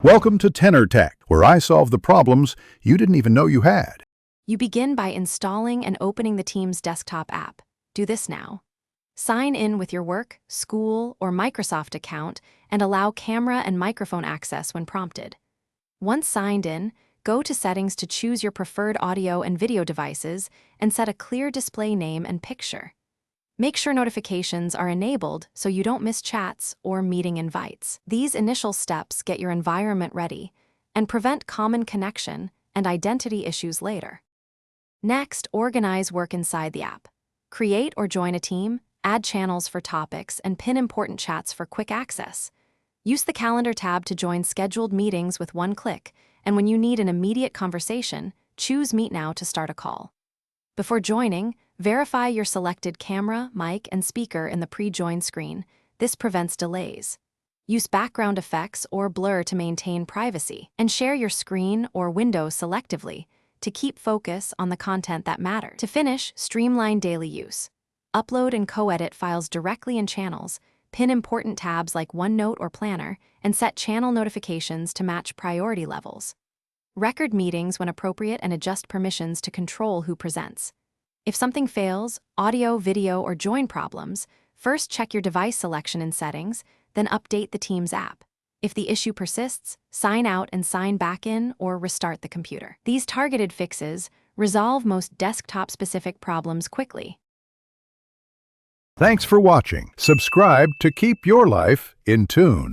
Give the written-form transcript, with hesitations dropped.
Welcome to Tenor Tech, where I solve the problems you didn't even know you had. You begin by installing and opening the Teams desktop app. Do this now. Sign in with your work, school, or Microsoft account and allow camera and microphone access when prompted. Once signed in, go to Settings to choose your preferred audio and video devices and set a clear display name and picture. Make sure notifications are enabled so you don't miss chats or meeting invites. These initial steps get your environment ready and prevent common connection and identity issues later. Next, organize work inside the app. Create or join a team, add channels for topics, and pin important chats for quick access. Use the Calendar tab to join scheduled meetings with one click, and when you need an immediate conversation, choose Meet Now to start a call. Before joining, verify your selected camera, mic, and speaker in the pre-join screen. This prevents delays. Use background effects or blur to maintain privacy, and share your screen or window selectively to keep focus on the content that matters. To finish, streamline daily use. Upload and co-edit files directly in channels, pin important tabs like OneNote or Planner, and set channel notifications to match priority levels. Record meetings when appropriate and adjust permissions to control who presents. If something fails, audio, video, or join problems, first check your device selection in Settings, then update the Teams app. If the issue persists, sign out and sign back in or restart the computer. These targeted fixes resolve most desktop-specific problems quickly. Thanks for watching. Subscribe to keep your life in tune.